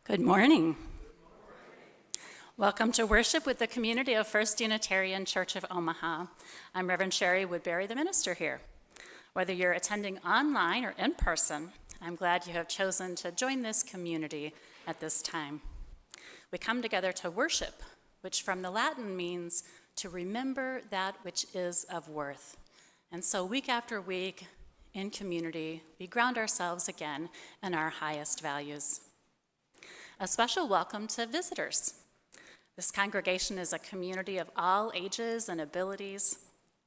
Good morning. Welcome to worship with the community of First Unitarian Church of Omaha. I'm Reverend Sherry Woodbury, the minister here. Whether you're attending online or in person, I'm glad you have chosen to join this community at this time. We come together to worship, which from the Latin means to remember that which is of worth. And so week after week in community, we ground ourselves again in our highest values. A special welcome to visitors. This congregation is a community of all ages and abilities.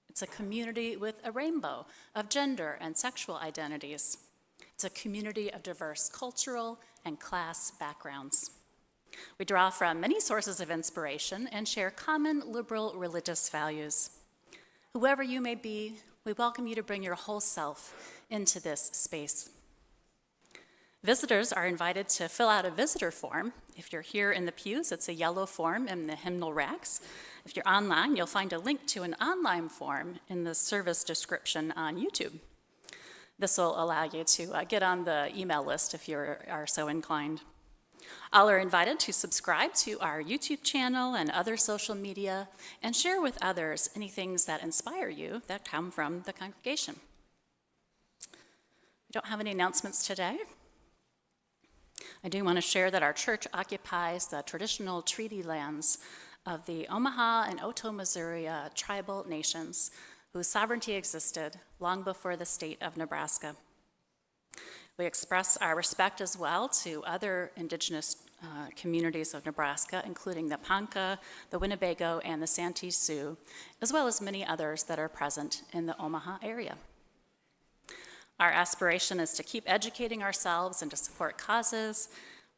It's a community with a rainbow of gender and sexual identities. It's a community of diverse cultural and class backgrounds. We draw from many sources of inspiration and share common liberal religious values. Whoever you may be, we welcome you to bring your whole self into this space. Visitors are invited to fill out a visitor form. If you're here in the pews, it's a yellow form in the hymnal racks. If you're online, you'll find a link to an online form in the service description on YouTube. This will allow you to get on the email list if you are so inclined. All are invited to subscribe to our YouTube channel and other social media and share with others any things that inspire you that come from the congregation. We don't have any announcements today. I do want to share that our church occupies the traditional treaty lands of the Omaha and Otoe, Missouri tribal nations whose sovereignty existed long before the state of Nebraska. We express our respect as well to other indigenous communities of Nebraska, including the Ponca, the Winnebago, and the Santee Sioux, as well as many others that are present in the Omaha area. Our aspiration is to keep educating ourselves and to support causes,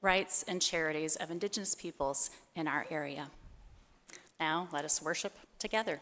rights, and charities of Indigenous peoples in our area. Now, let us worship together.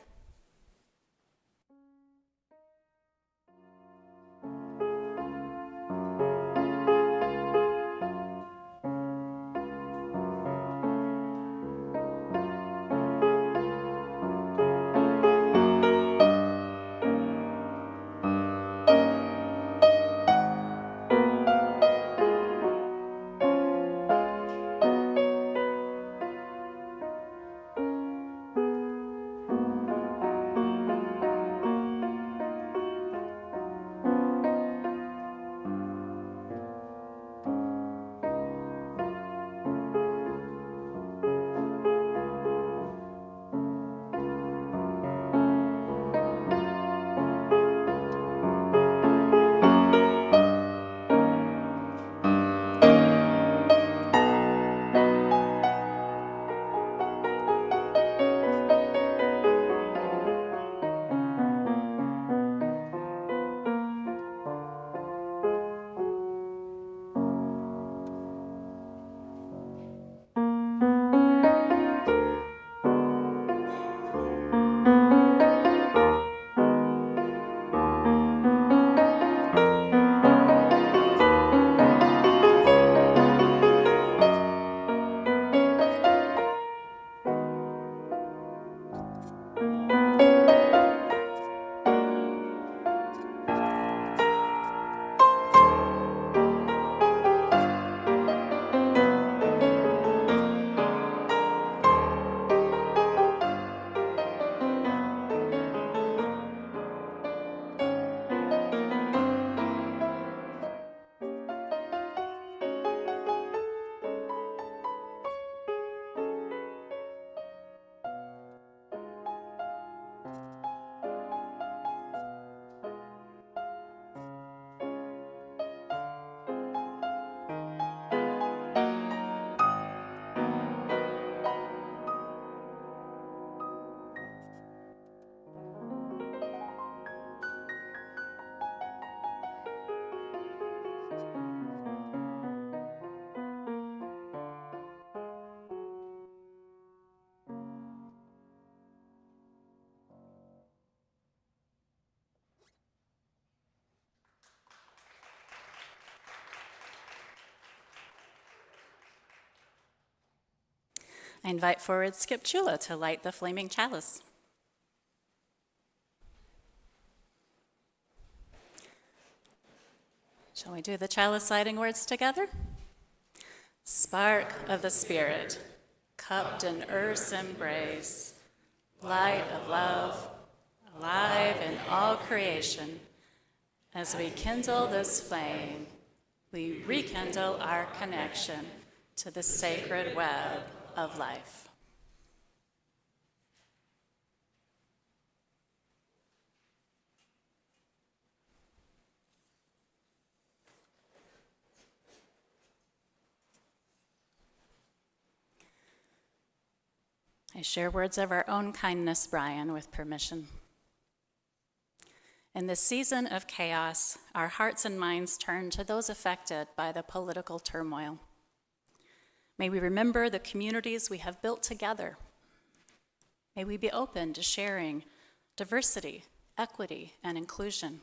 I invite forward Skip Chula to light the flaming chalice. Shall we do the chalice lighting words together? Spark of the Spirit, cupped in earth's embrace, light of love, alive in all creation. As we kindle this flame, we rekindle our connection to the sacred web of life. I share words of our own kindness, Brian, with permission. In this season of chaos, our hearts and minds turn to those affected by the political turmoil. May we remember the communities we have built together. May we be open to sharing diversity, equity, and inclusion.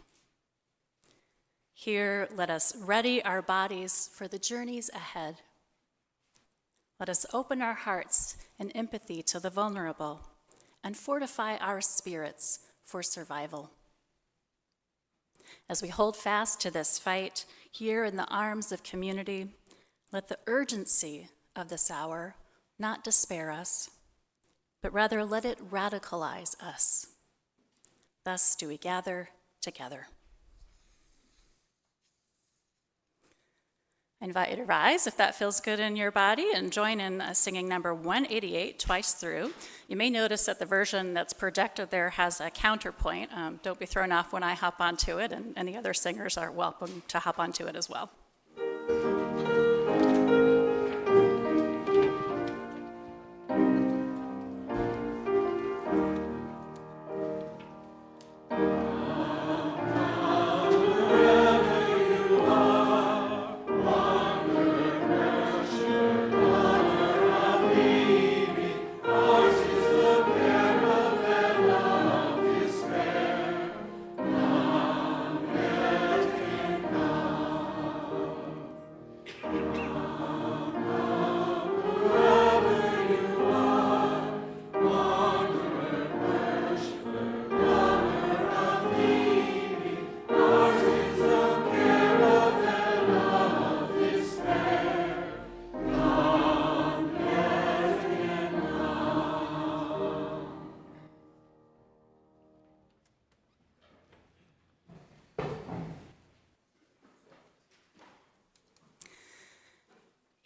Here, let us ready our bodies for the journeys ahead. Let us open our hearts in empathy to the vulnerable and fortify our spirits for survival. As we hold fast to this fight here in the arms of community, let the urgency of this hour not despair us, but rather let it radicalize us. Thus do we gather together. I invite you to rise if that feels good in your body and join in singing number 188 twice through. You may notice that the version that's projected there has a counterpoint. Don't be thrown off when I hop onto it, and any other singers are welcome to hop onto it as well.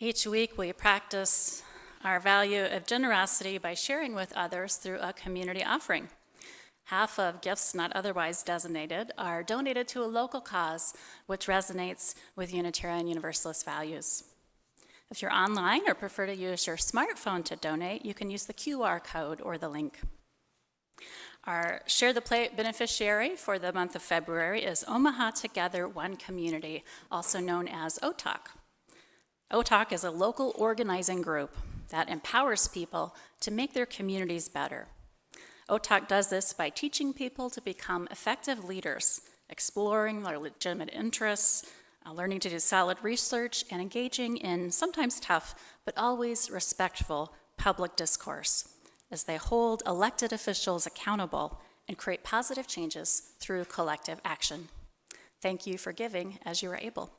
Each week we practice our value of generosity by sharing with others through a community offering. Half of gifts not otherwise designated are donated to a local cause which resonates with Unitarian Universalist values. If you're online or prefer to use your smartphone to donate, you can use the QR code or the link. Our Share the Plate beneficiary for the month of February is Omaha Together One Community, also known as OTOC. OTOC is a local organizing group that empowers people to make their communities better. OTOC does this by teaching people to become effective leaders, exploring their legitimate interests, learning to do solid research, and engaging in sometimes tough but always respectful public discourse as they hold elected officials accountable and create positive changes through collective action. Thank you for giving as you are able.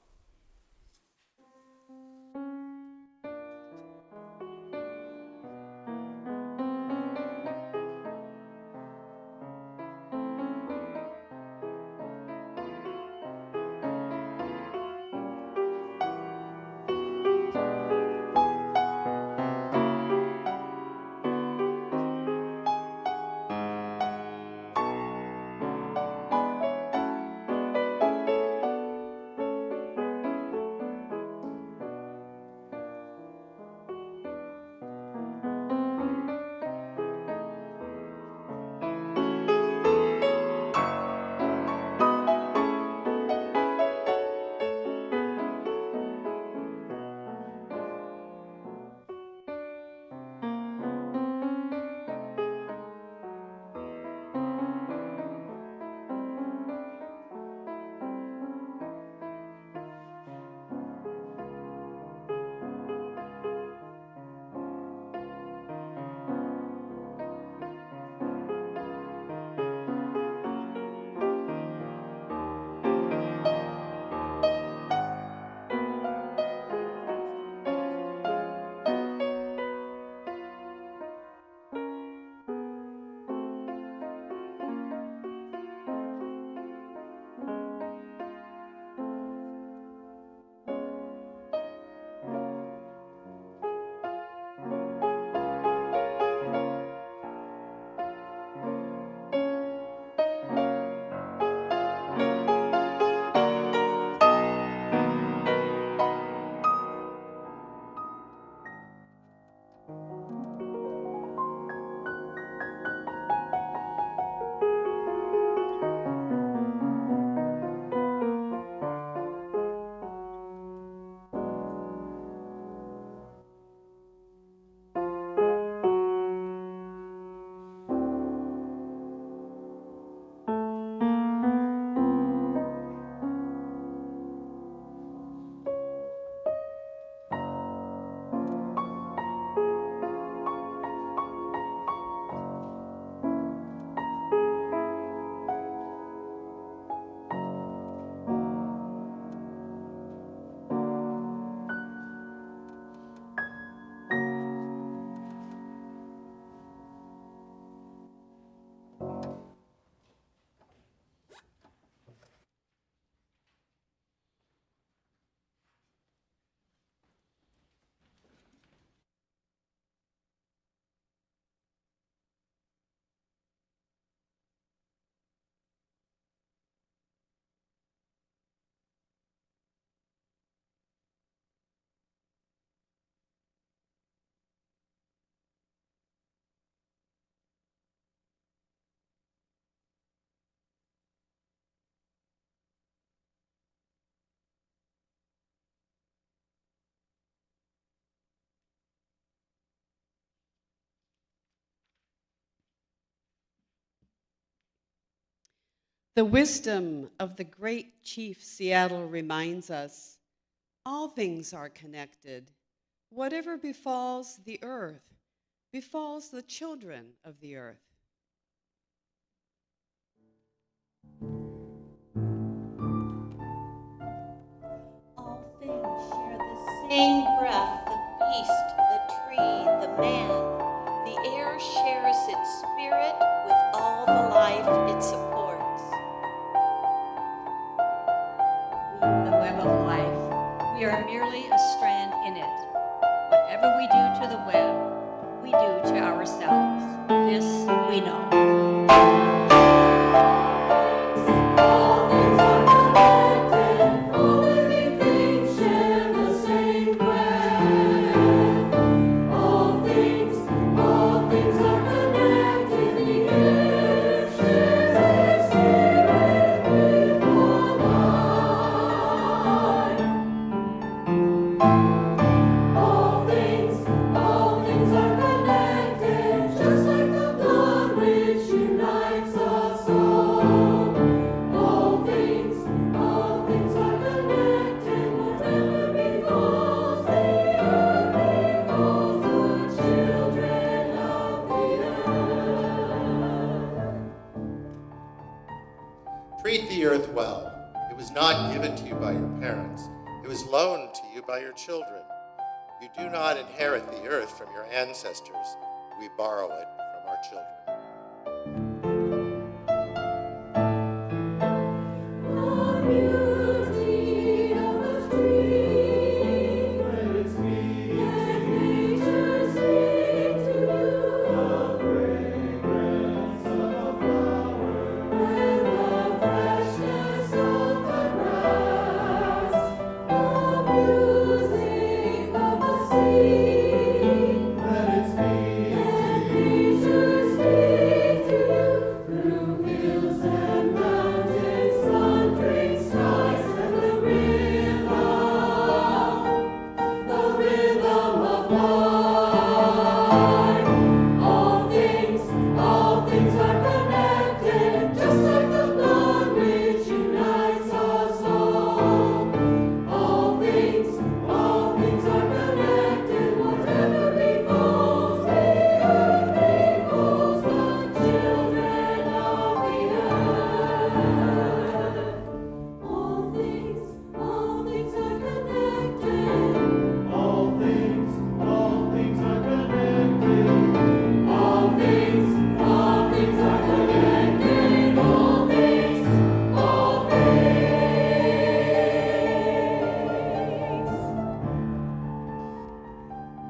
The wisdom of the great Chief Seattle reminds us, all things are connected. Whatever befalls the earth, befalls the children of the earth. All things share the same breath, the beast, the tree, the man. The air shares its spirit with all the life it supports. Weave the web of life. We are merely a strand in it. Whatever we do to the web, we do to ourselves. This we know. Treat the earth well. It was not given to you by your parents. It was loaned to you by your children. You do not inherit the earth from your ancestors. We borrow it from our children.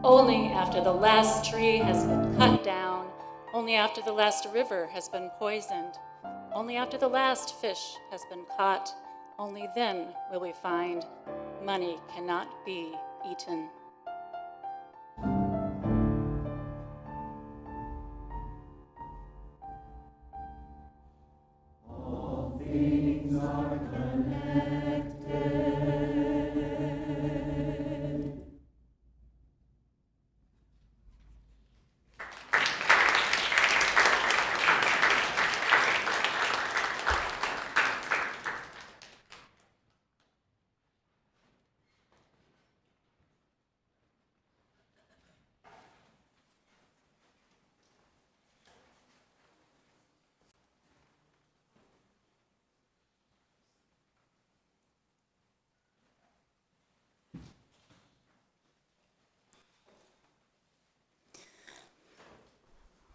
Only after the last tree has been cut down, only after the last river has been poisoned, only after the last fish has been caught, only then will we find money cannot be eaten. All things are connected.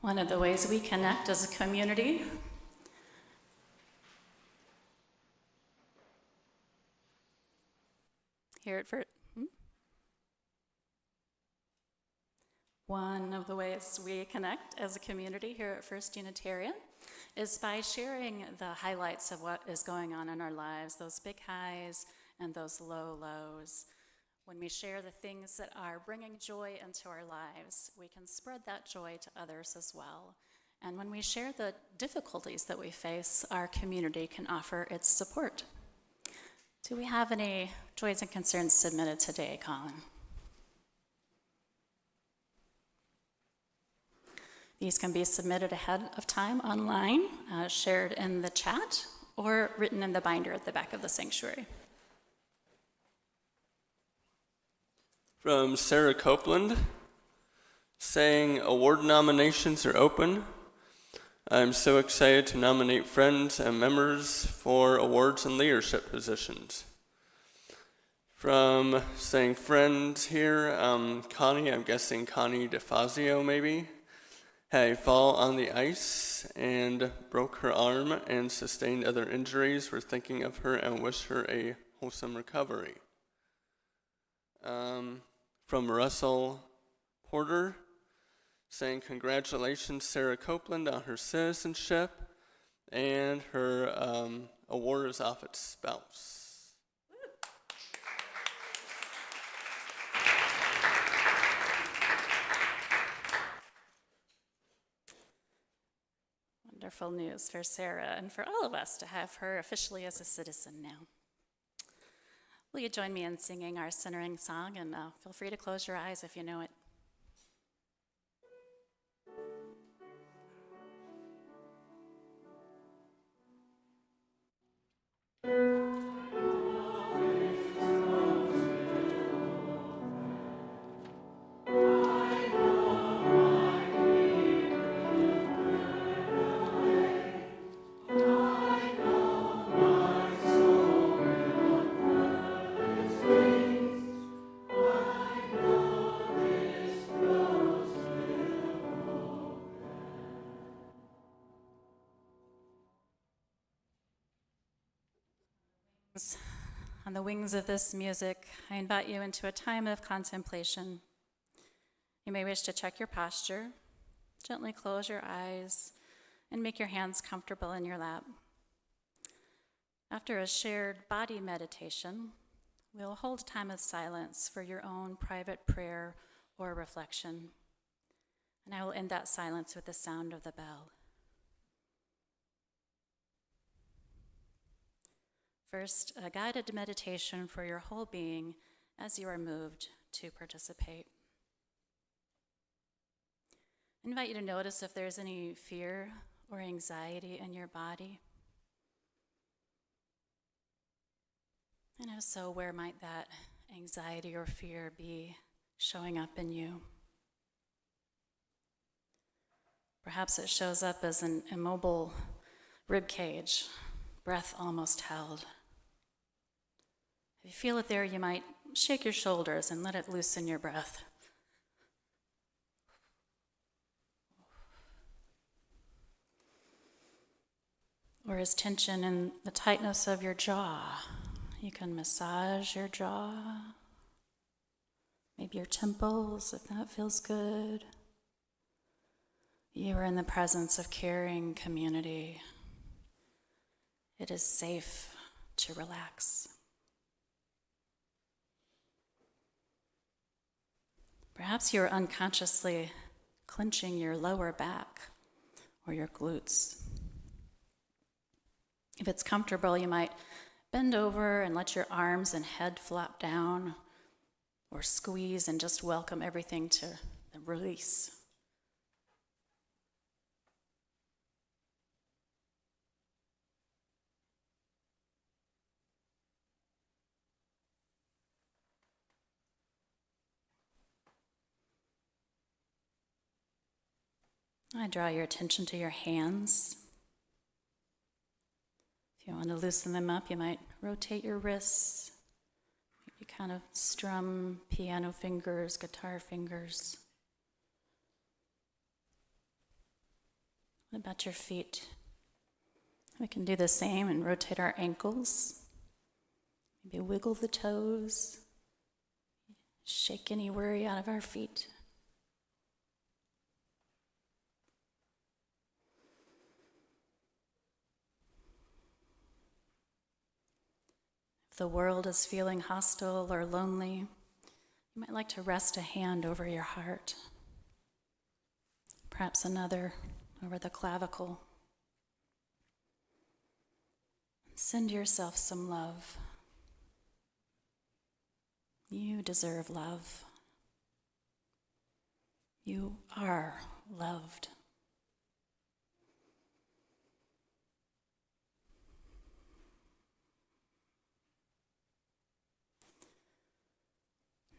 One of the ways we connect as a community here at First. One of the ways we connect as a community here at First Unitarian is by sharing the highlights of what is going on in our lives, those big highs and those low lows. When we share the things that are bringing joy into our lives, we can spread that joy to others as well. And when we share the difficulties that we face, our community can offer its support. Do we have any joys and concerns submitted today, Colin? These can be submitted ahead of time online, shared in the chat, or written in the binder at the back of the sanctuary. From Sarah Copeland, saying award nominations are open. I'm so excited to nominate friends and members for awards and leadership positions. From saying friends here, Connie, I'm guessing Connie DeFazio maybe, had a fall on the ice and broke her arm and sustained other injuries. We're thinking of her and wish her a wholesome recovery. From Russell Porter, saying congratulations Sarah Copeland on her citizenship, and her award is off its spouse. Wonderful news for Sarah and for all of us to have her officially as a citizen now. Will you join me in singing our centering song, and feel free to close your eyes if you know it. On the wings of this music, I invite you into a time of contemplation. You may wish to check your posture, gently close your eyes, and make your hands comfortable in your lap. After a shared body meditation, we'll hold a time of silence for your own private prayer or reflection. And I will end that silence with the sound of the bell. First, a guided meditation for your whole being as you are moved to participate. I invite you to notice if there's any fear or anxiety in your body. And if so, where might that anxiety or fear be showing up in you? Perhaps it shows up as an immobile rib cage, breath almost held. If you feel it there, you might shake your shoulders and let it loosen your breath. Or is tension in the tightness of your jaw? You can massage your jaw, maybe your temples if that feels good. You are in the presence of caring community. It is safe to relax. Perhaps you are unconsciously clenching your lower back or your glutes. If it's comfortable, you might bend over and let your arms and head flop down, or squeeze and just welcome everything to the release. I draw your attention to your hands. If you want to loosen them up, you might rotate your wrists. You kind of strum piano fingers, guitar fingers. What about your feet? We can do the same and rotate our ankles. Maybe wiggle the toes. Shake any worry out of our feet. If the world is feeling hostile or lonely, you might like to rest a hand over your heart, perhaps another over the clavicle. Send yourself some love. You deserve love. You are loved.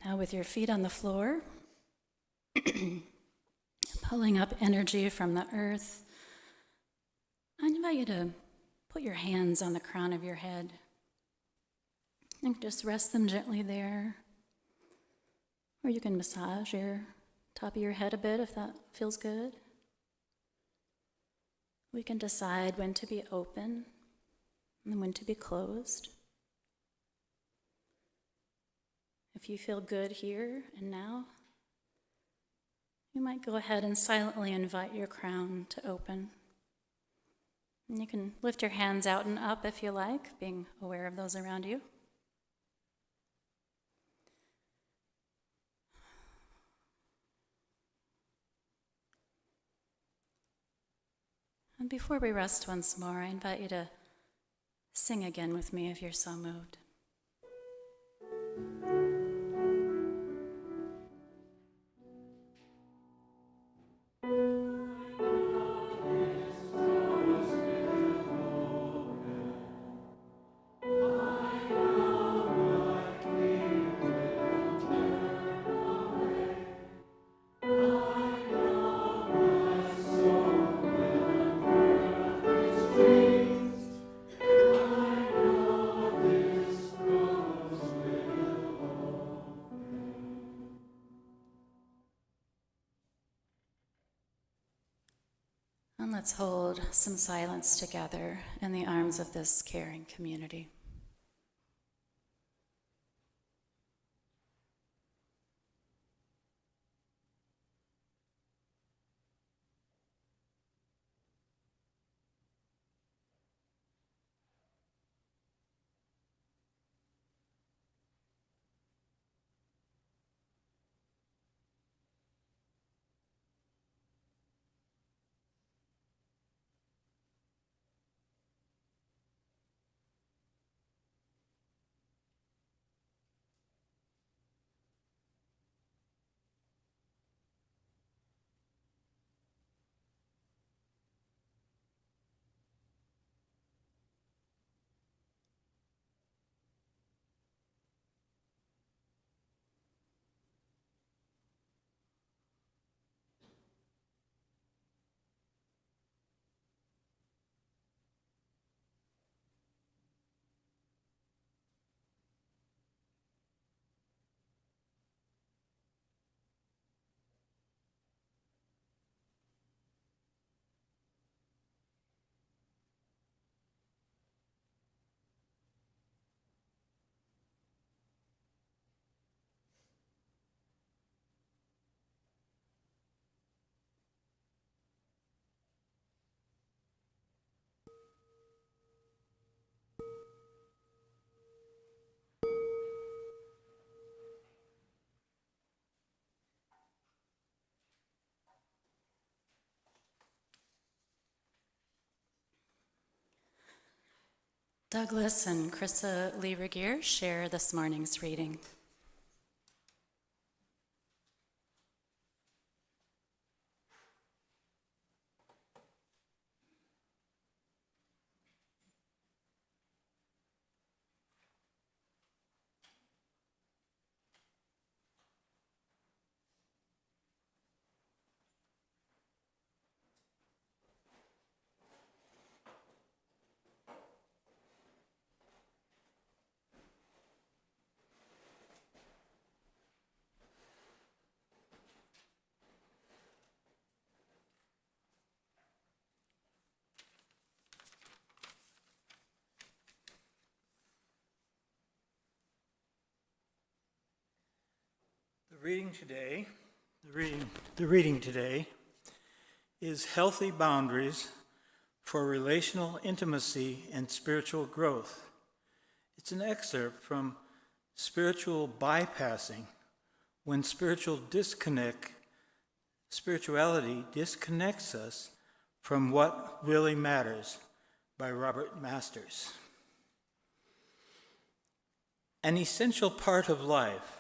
Now, with your feet on the floor, pulling up energy from the earth, I invite you to put your hands on the crown of your head and just rest them gently there. Or you can massage your top of your head a bit if that feels good. We can decide when to be open and when to be closed. If you feel good here and now, you might go ahead and silently invite your crown to open. And you can lift your hands out and up if you like, being aware of those around you. And before we rest once more, I invite you to sing again with me if you're so moved. And let's hold some silence together in the arms of this caring community. Douglas and Chrissa Lee Regier share this morning's reading. The reading today is Healthy Boundaries for Relational Intimacy and Spiritual Growth. It's an excerpt from Spiritual Bypassing, when spirituality disconnects us from what really matters, by Robert Masters. An essential part of life.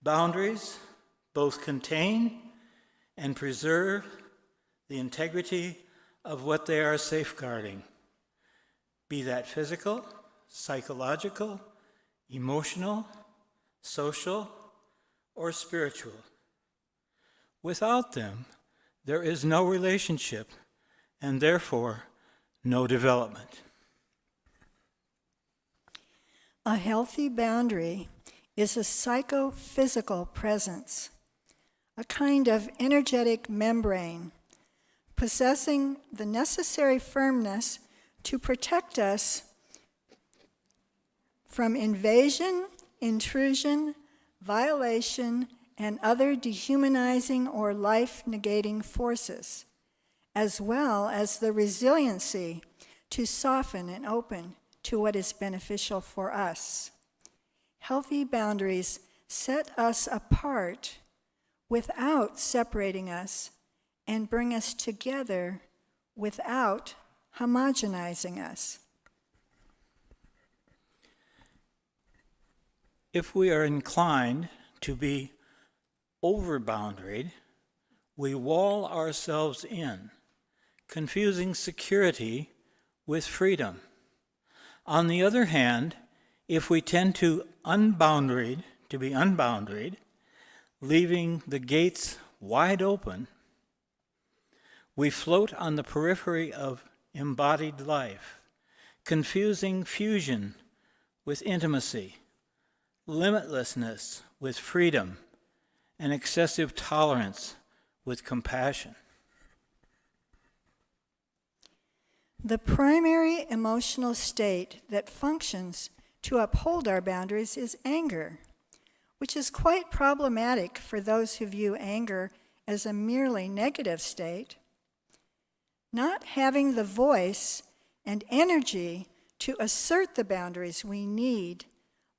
Boundaries both contain and preserve the integrity of what they are safeguarding, be that physical, psychological, emotional, social, or spiritual. Without them, there is no relationship and therefore no development. A healthy boundary is a psychophysical presence, a kind of energetic membrane possessing the necessary firmness to protect us from invasion, intrusion, violation, and other dehumanizing or life-negating forces, as well as the resiliency to soften and open to what is beneficial for us. Healthy boundaries set us apart without separating us and bring us together without homogenizing us. If we are inclined to be over-boundaried, we wall ourselves in, confusing security with freedom. On the other hand, if we tend to be unboundaried, leaving the gates wide open, we float on the periphery of embodied life, confusing fusion with intimacy, limitlessness with freedom, and excessive tolerance with compassion. The primary emotional state that functions to uphold our boundaries is anger, which is quite problematic for those who view anger as a merely negative state. Not having the voice and energy to assert the boundaries we need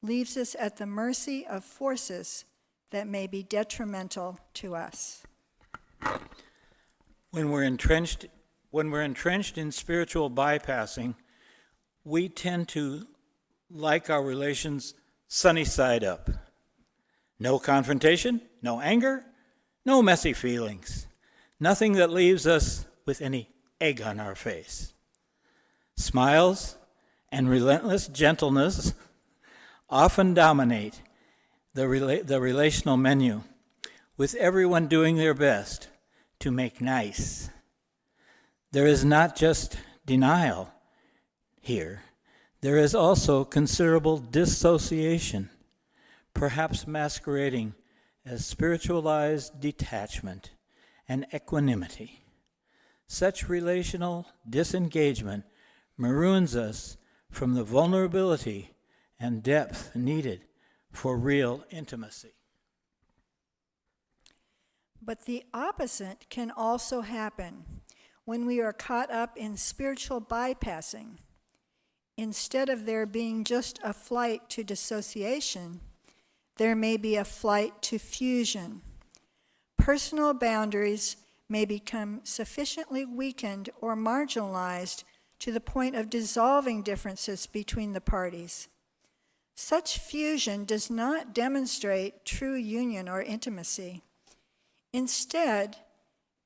leaves us at the mercy of forces that may be detrimental to us. When we're entrenched in spiritual bypassing, we tend to like our relations sunny side up. No confrontation, no anger, no messy feelings. Nothing that leaves us with any egg on our face. Smiles and relentless gentleness often dominate the relational menu, with everyone doing their best to make nice. There is not just denial here. There is also considerable dissociation, perhaps masquerading as spiritualized detachment and equanimity. Such relational disengagement maroons us from the vulnerability and depth needed for real intimacy. But the opposite can also happen when we are caught up in spiritual bypassing. Instead of there being just a flight to dissociation, there may be a flight to fusion. Personal boundaries may become sufficiently weakened or marginalized to the point of dissolving differences between the parties. Such fusion does not demonstrate true union or intimacy. Instead,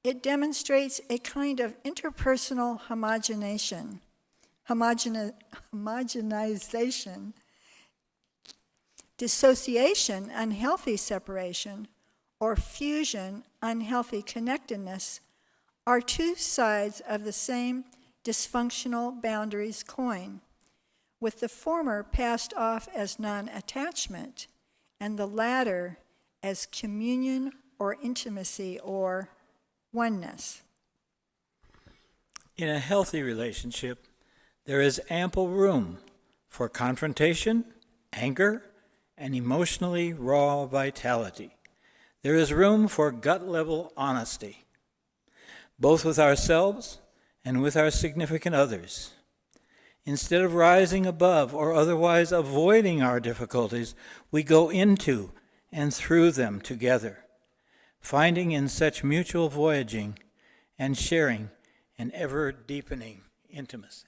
it demonstrates a kind of interpersonal homogenization, dissociation, unhealthy separation, or fusion, unhealthy connectedness, are two sides of the same dysfunctional boundaries coin, with the former passed off as non-attachment and the latter as communion or intimacy or oneness. In a healthy relationship, there is ample room for confrontation, anger, and emotionally raw vitality. There is room for gut-level honesty, both with ourselves and with our significant others. Instead of rising above or otherwise avoiding our difficulties, we go into and through them together, finding in such mutual voyaging and sharing an ever-deepening intimacy.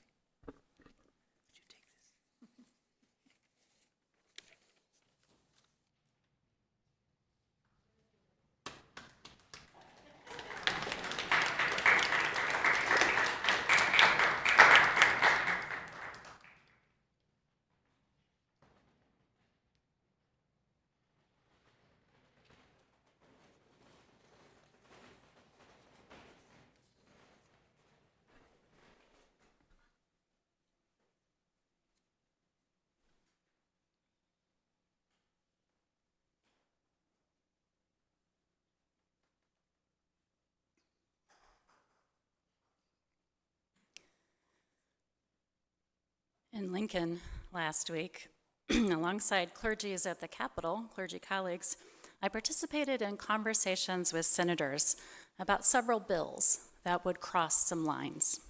In Lincoln last week, alongside clergies at the Capitol, clergy colleagues, I participated in conversations with senators about several bills that would cross some lines.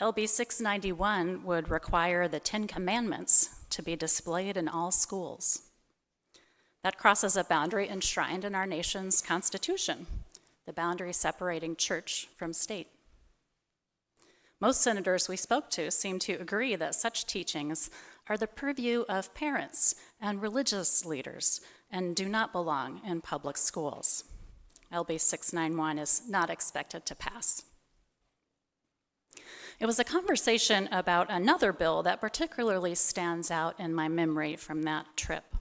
LB 691 would require the 10 Commandments to be displayed in all schools. That crosses a boundary enshrined in our nation's Constitution, the boundary separating church from state. Most senators we spoke to seemed to agree that such teachings are the purview of parents and religious leaders and do not belong in public schools. LB 691 is not expected to pass. It was a conversation about another bill that particularly stands out in my memory from that trip.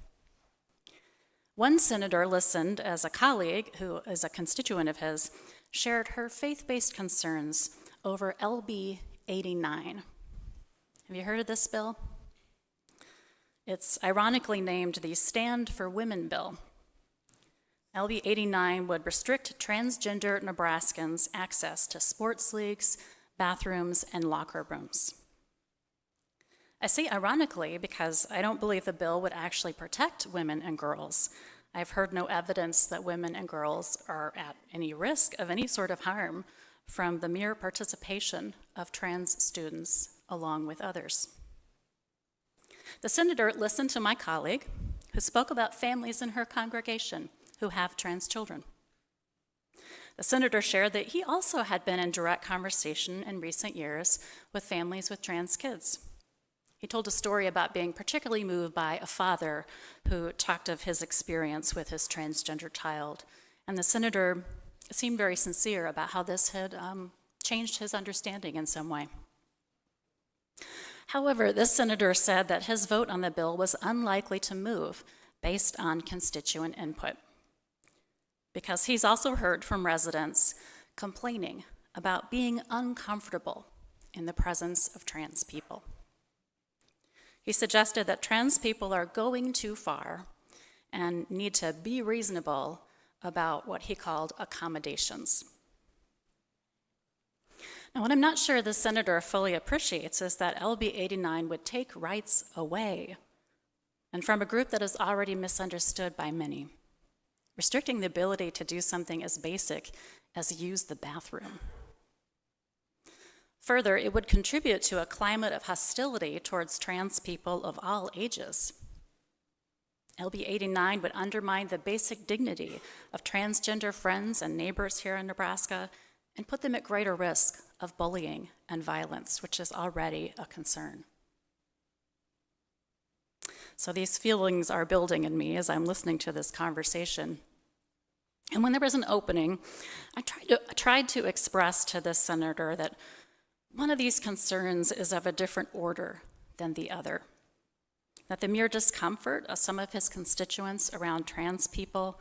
One senator listened as a colleague, who is a constituent of his, shared her faith-based concerns over LB 89. Have you heard of this bill? It's ironically named the Stand for Women bill. LB 89 would restrict transgender Nebraskans' access to sports leagues, bathrooms, and locker rooms. I say ironically because I don't believe the bill would actually protect women and girls. I've heard no evidence that women and girls are at any risk of any sort of harm from the mere participation of trans students along with others. The senator listened to my colleague, who spoke about families in her congregation who have trans children. The senator shared that he also had been in direct conversation in recent years with families with trans kids. He told a story about being particularly moved by a father who talked of his experience with his transgender child, and the senator seemed very sincere about how this had changed his understanding in some way. However, this senator said that his vote on the bill was unlikely to move based on constituent input, because he's also heard from residents complaining about being uncomfortable in the presence of trans people. He suggested that trans people are going too far and need to be reasonable about what he called accommodations. Now, what I'm not sure the senator fully appreciates is that LB 89 would take rights away, and from a group that is already misunderstood by many, restricting the ability to do something as basic as use the bathroom. Further, it would contribute to a climate of hostility towards trans people of all ages. LB 89 would undermine the basic dignity of transgender friends and neighbors here in Nebraska and put them at greater risk of bullying and violence, which is already a concern. So these feelings are building in me as I'm listening to this conversation. And when there was an opening, I tried to express to this senator that one of these concerns is of a different order than the other, that the mere discomfort of some of his constituents around trans people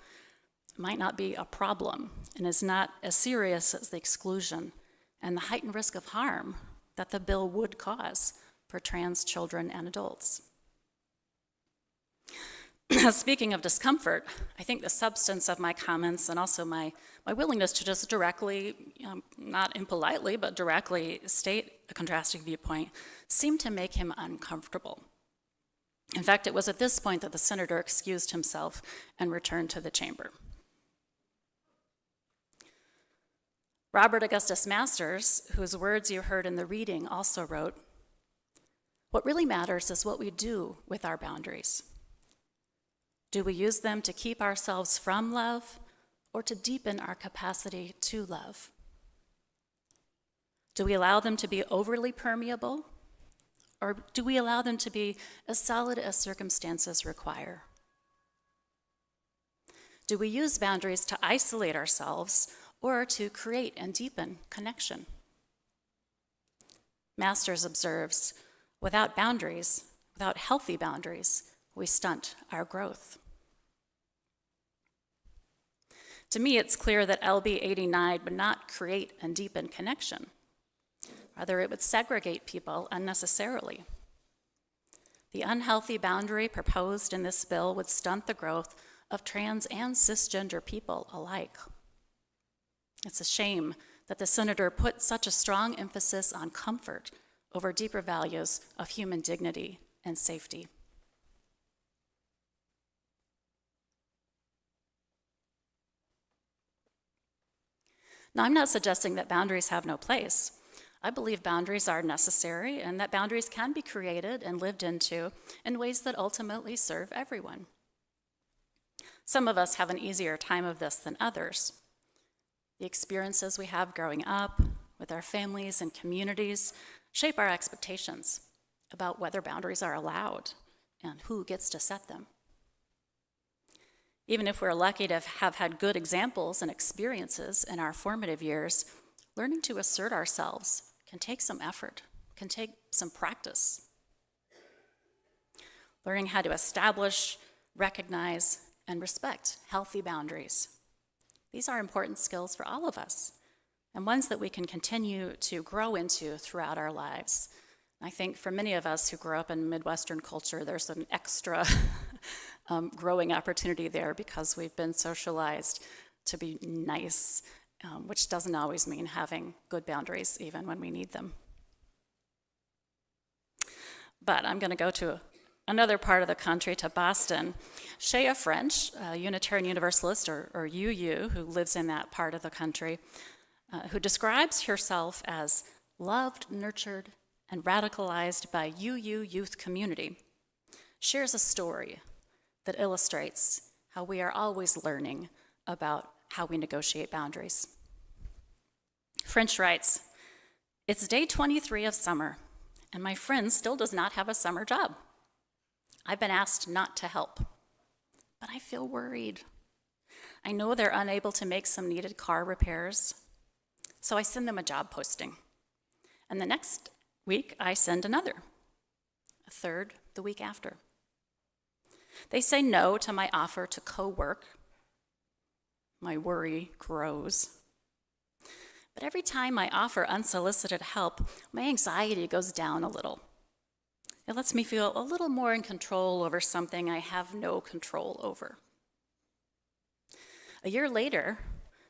might not be a problem and is not as serious as the exclusion and the heightened risk of harm that the bill would cause for trans children and adults. Speaking of discomfort, I think the substance of my comments and also my willingness to just directly, not impolitely, but directly state a contrasting viewpoint seemed to make him uncomfortable. In fact, it was at this point that the senator excused himself and returned to the chamber. Robert Augustus Masters, whose words you heard in the reading, also wrote, "What really matters is what we do with our boundaries. Do we use them to keep ourselves from love or to deepen our capacity to love? Do we allow them to be overly permeable or do we allow them to be as solid as circumstances require? Do we use boundaries to isolate ourselves or to create and deepen connection?" Masters observes, without boundaries, without healthy boundaries, we stunt our growth. To me, it's clear that LB 89 would not create and deepen connection. Rather, it would segregate people unnecessarily. The unhealthy boundary proposed in this bill would stunt the growth of trans and cisgender people alike. It's a shame that the senator put such a strong emphasis on comfort over deeper values of human dignity and safety. Now, I'm not suggesting that boundaries have no place. I believe boundaries are necessary and that boundaries can be created and lived into in ways that ultimately serve everyone. Some of us have an easier time of this than others. The experiences we have growing up with our families and communities shape our expectations about whether boundaries are allowed and who gets to set them. Even if we're lucky to have had good examples and experiences in our formative years, learning to assert ourselves can take some effort, can take some practice. Learning how to establish, recognize, and respect healthy boundaries. These are important skills for all of us, and ones that we can continue to grow into throughout our lives. I think for many of us who grew up in Midwestern culture, there's an extra growing opportunity there because we've been socialized to be nice, which doesn't always mean having good boundaries even when we need them. But I'm going to go to another part of the country, to Boston. Shea French, a Unitarian Universalist, or UU, who lives in that part of the country, who describes herself as loved, nurtured, and radicalized by UU youth community, shares a story that illustrates how we are always learning about how we negotiate boundaries. French writes, "It's day 23 of summer, and my friend still does not have a summer job. I've been asked not to help, but I feel worried. I know they're unable to make some needed car repairs, so I send them a job posting. And the next week, I send another, a third the week after. They say no to my offer to co-work. My worry grows. But every time I offer unsolicited help, my anxiety goes down a little. It lets me feel a little more in control over something I have no control over. A year later,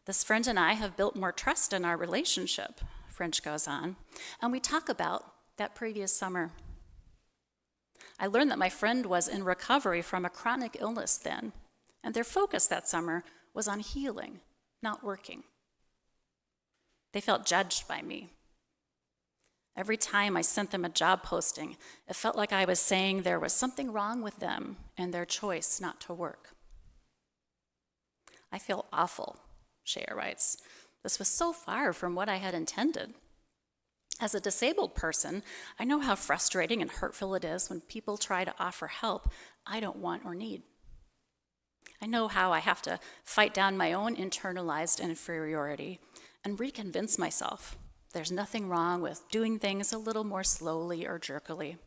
this friend and I have built more trust in our relationship," French goes on, "and we talk about that previous summer. I learned that my friend was in recovery from a chronic illness then, and their focus that summer was on healing, not working. They felt judged by me. Every time I sent them a job posting, it felt like I was saying there was something wrong with them and their choice not to work. I feel awful," Shea writes. "This was so far from what I had intended. As a disabled person, I know how frustrating and hurtful it is when people try to offer help I don't want or need. I know how I have to fight down my own internalized inferiority and reconvince myself there's nothing wrong with doing things a little more slowly or jerkily.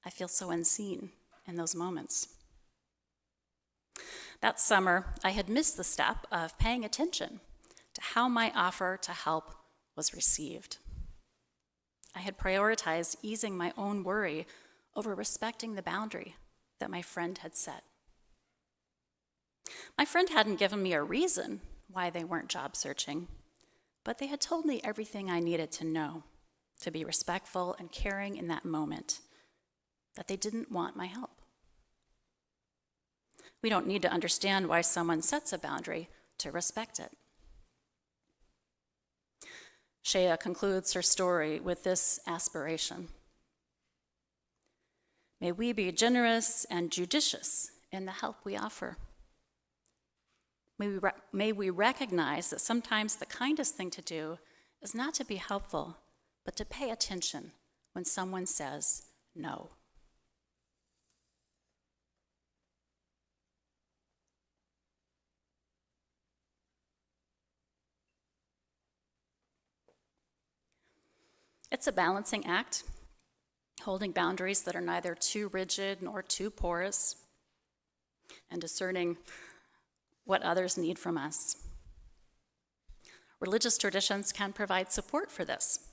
I feel so unseen in those moments." That summer, I had missed the step of paying attention to how my offer to help was received. I had prioritized easing my own worry over respecting the boundary that my friend had set. My friend hadn't given me a reason why they weren't job searching, but they had told me everything I needed to know to be respectful and caring in that moment, that they didn't want my help. We don't need to understand why someone sets a boundary to respect it. Shea concludes her story with this aspiration: "May we be generous and judicious in the help we offer. May we recognize that sometimes the kindest thing to do is not to be helpful, but to pay attention when someone says no." It's a balancing act, holding boundaries that are neither too rigid nor too porous, and discerning what others need from us. Religious traditions can provide support for this.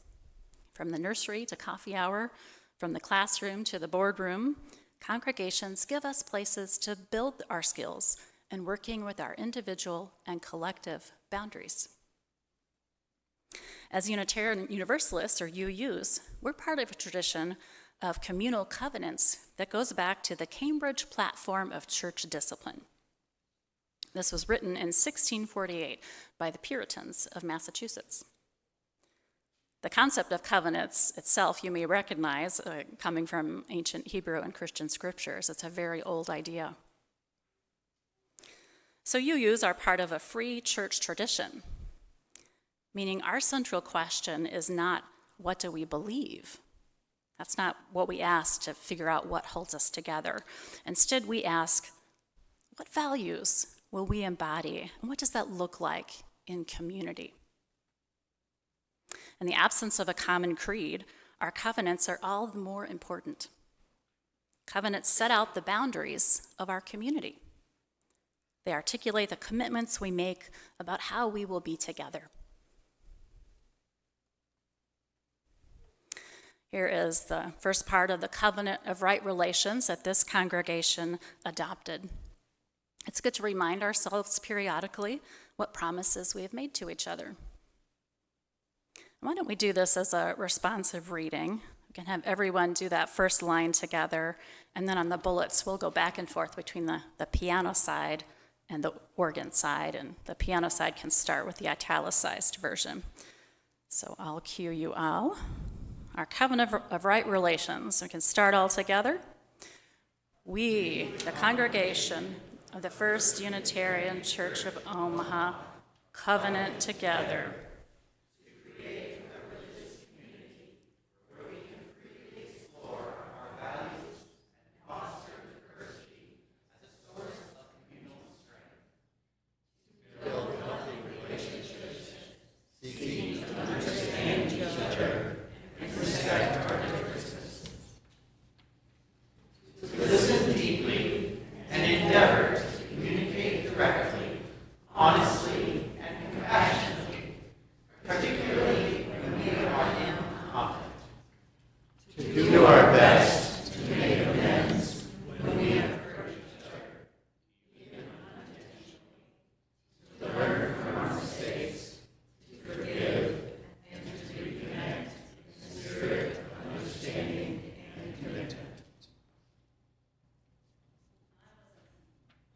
From the nursery to coffee hour, from the classroom to the boardroom, congregations give us places to build our skills in working with our individual and collective boundaries. As Unitarian Universalists, or UUs, we're part of a tradition of communal covenants that goes back to the Cambridge Platform of Church Discipline. This was written in 1648 by the Puritans of Massachusetts. The concept of covenants itself, you may recognize, coming from ancient Hebrew and Christian scriptures. It's a very old idea. So UUs are part of a free church tradition, meaning our central question is not, what do we believe? That's not what we ask to figure out what holds us together. Instead, we ask, what values will we embody, and what does that look like in community? In the absence of a common creed, our covenants are all the more important. Covenants set out the boundaries of our community. They articulate the commitments we make about how we will be together. Here is the first part of the covenant of right relations that this congregation adopted. It's good to remind ourselves periodically what promises we have made to each other. Why don't we do this as a responsive reading? We can have everyone do that first line together, and then on the bullets, we'll go back and forth between the piano side and the organ side, and the piano side can start with the italicized version. So I'll cue you all. Our covenant of right relations. We can start all together. We, the congregation of the First Unitarian Church of Omaha, covenant together.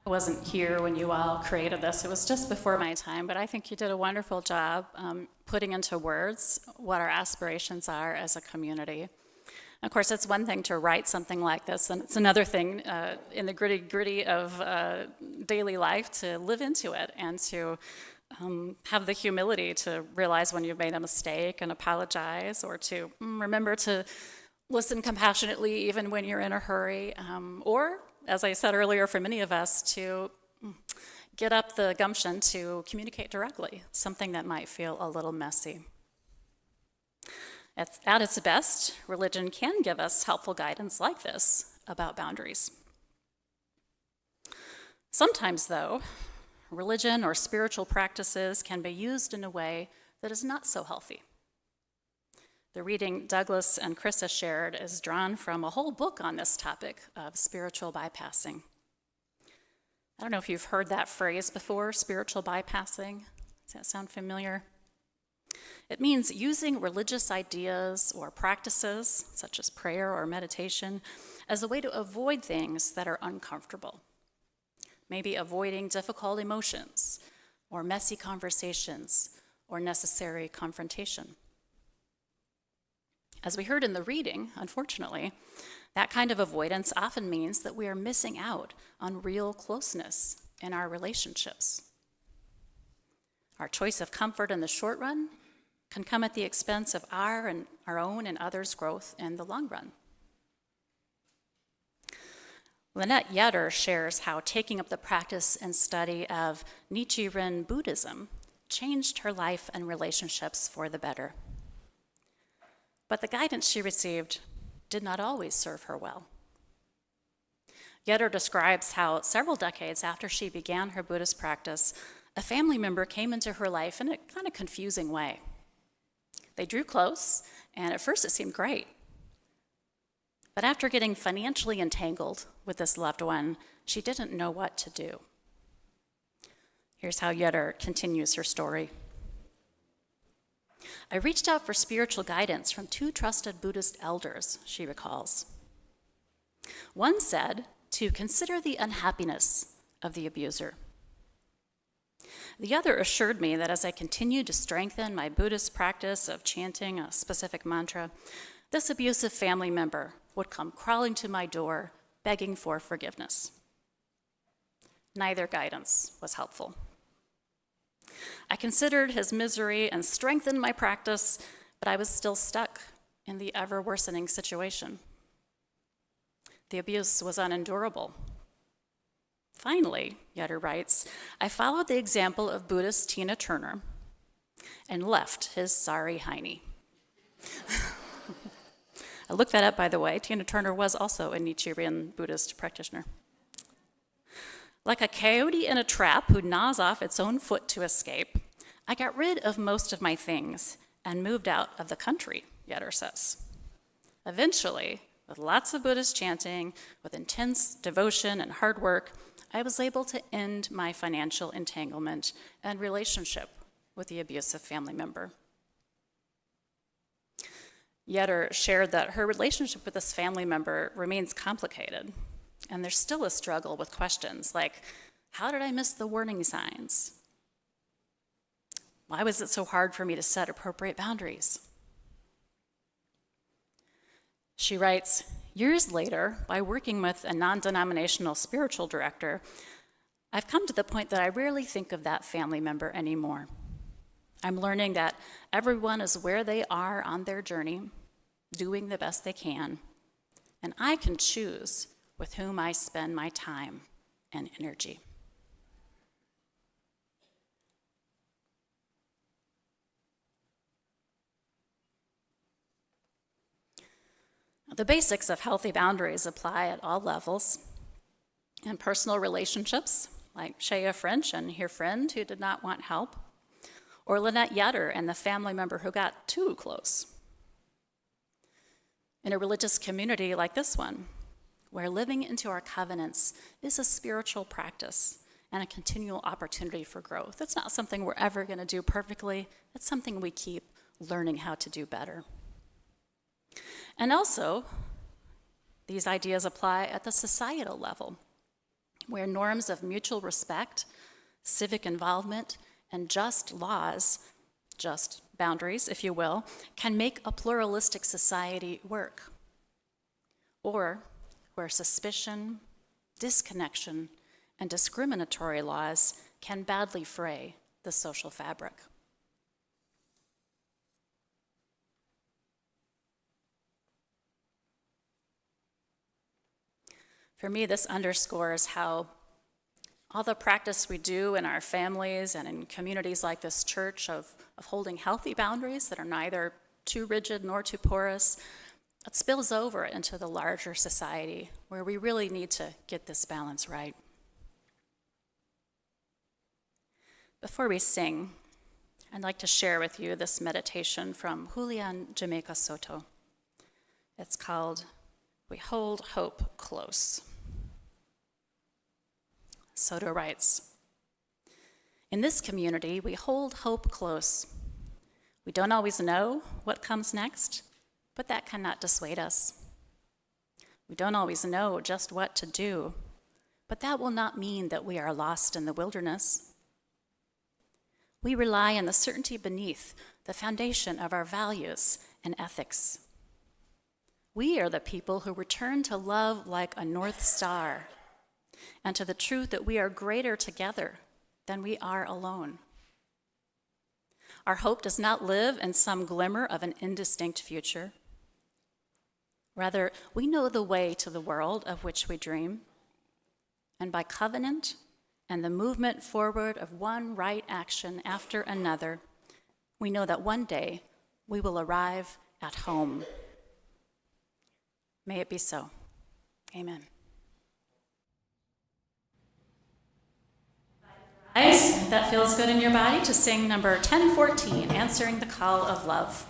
I wasn't here when you all created this. It was just before my time, but I think you did a wonderful job putting into words what our aspirations are as a community. Of course, it's one thing to write something like this, and it's another thing in the gritty of daily life to live into it and to have the humility to realize when you've made a mistake and apologize, or to remember to listen compassionately even when you're in a hurry, or, as I said earlier, for many of us, to get up the gumption to communicate directly, something that might feel a little messy. At its best, religion can give us helpful guidance like this about boundaries. Sometimes, though, religion or spiritual practices can be used in a way that is not so healthy. The reading Douglas and Krista shared is drawn from a whole book on this topic of spiritual bypassing. I don't know if you've heard that phrase before, spiritual bypassing. Does that sound familiar? It means using religious ideas or practices, such as prayer or meditation, as a way to avoid things that are uncomfortable. Maybe avoiding difficult emotions, or messy conversations, or necessary confrontation. As we heard in the reading, unfortunately, that kind of avoidance often means that we are missing out on real closeness in our relationships. Our choice of comfort in the short run can come at the expense of our own and others' growth in the long run. Lynette Yetter shares how taking up the practice and study of Nichiren Buddhism changed her life and relationships for the better. But the guidance she received did not always serve her well. Yetter describes how several decades after she began her Buddhist practice, a family member came into her life in a kind of confusing way. They drew close, and at first it seemed great. But after getting financially entangled with this loved one, she didn't know what to do. Here's how Yetter continues her story. I reached out for spiritual guidance from 2 trusted Buddhist elders, she recalls. One said to consider the unhappiness of the abuser. The other assured me that as I continued to strengthen my Buddhist practice of chanting a specific mantra, this abusive family member would come crawling to my door, begging for forgiveness. Neither guidance was helpful. I considered his misery and strengthened my practice, but I was still stuck in the ever-worsening situation. The abuse was unendurable. Finally, Yetter writes, I followed the example of Buddhist Tina Turner and left his sorry hiney. I looked that up, by the way. Tina Turner was also a Nichiren Buddhist practitioner. Like a coyote in a trap who gnaws off its own foot to escape, I got rid of most of my things and moved out of the country, Yetter says. Eventually, with lots of Buddhist chanting, with intense devotion and hard work, I was able to end my financial entanglement and relationship with the abusive family member. Yetter shared that her relationship with this family member remains complicated, and there's still a struggle with questions like, how did I miss the warning signs? Why was it so hard for me to set appropriate boundaries? She writes, years later, by working with a non-denominational spiritual director, I've come to the point that I rarely think of that family member anymore. I'm learning that everyone is where they are on their journey, doing the best they can, and I can choose with whom I spend my time and energy. The basics of healthy boundaries apply at all levels. In personal relationships, like Shea French and her friend who did not want help, or Lynette Yetter and the family member who got too close. In a religious community like this one, where living into our covenants is a spiritual practice and a continual opportunity for growth. It's not something we're ever going to do perfectly. It's something we keep learning how to do better. And also, these ideas apply at the societal level, where norms of mutual respect, civic involvement, and just laws, just boundaries, if you will, can make a pluralistic society work. Or where suspicion, disconnection, and discriminatory laws can badly fray the social fabric. For me, this underscores how all the practice we do in our families and in communities like this church of holding healthy boundaries that are neither too rigid nor too porous, it spills over into the larger society where we really need to get this balance right. Before we sing, I'd like to share with you this meditation from Julian Jamaica Soto. It's called We Hold Hope Close. Soto writes, in this community, we hold hope close. We don't always know what comes next, but that cannot dissuade us. We don't always know just what to do, but that will not mean that we are lost in the wilderness. We rely on the certainty beneath the foundation of our values and ethics. We are the people who return to love like a North Star and to the truth that we are greater together than we are alone. Our hope does not live in some glimmer of an indistinct future. Rather, we know the way to the world of which we dream, and by covenant and the movement forward of one right action after another, we know that one day we will arrive at home. May it be so. Amen. Guys, that feels good in your body to sing number 1014, Answering the Call of Love.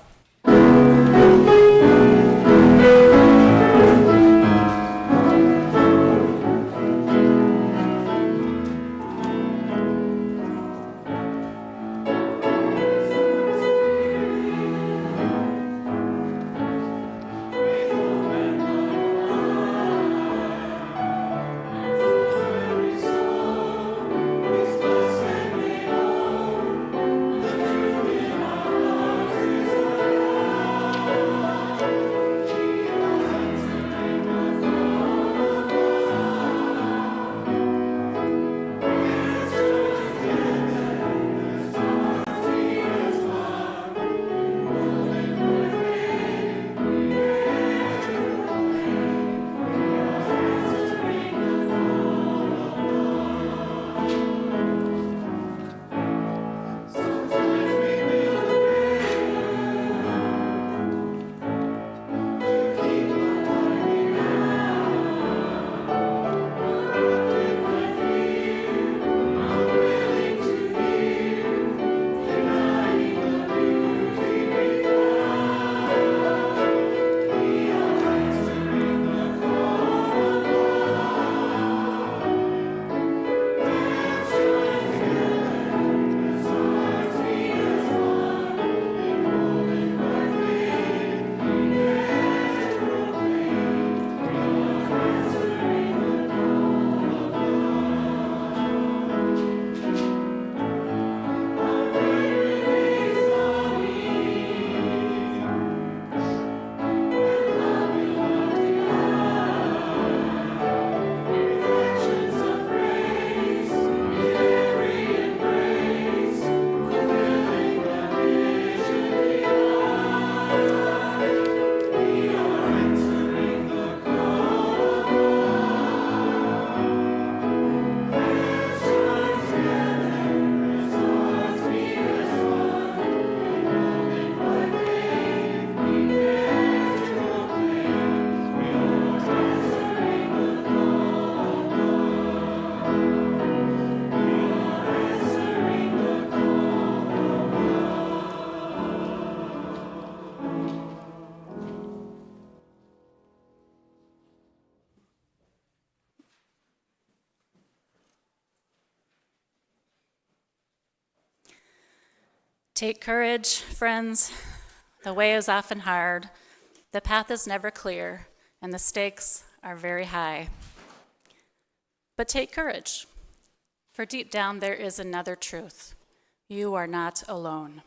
Take courage, friends. The way is often hard, the path is never clear, and the stakes are very high. But take courage, for deep down there is another truth. You are not alone.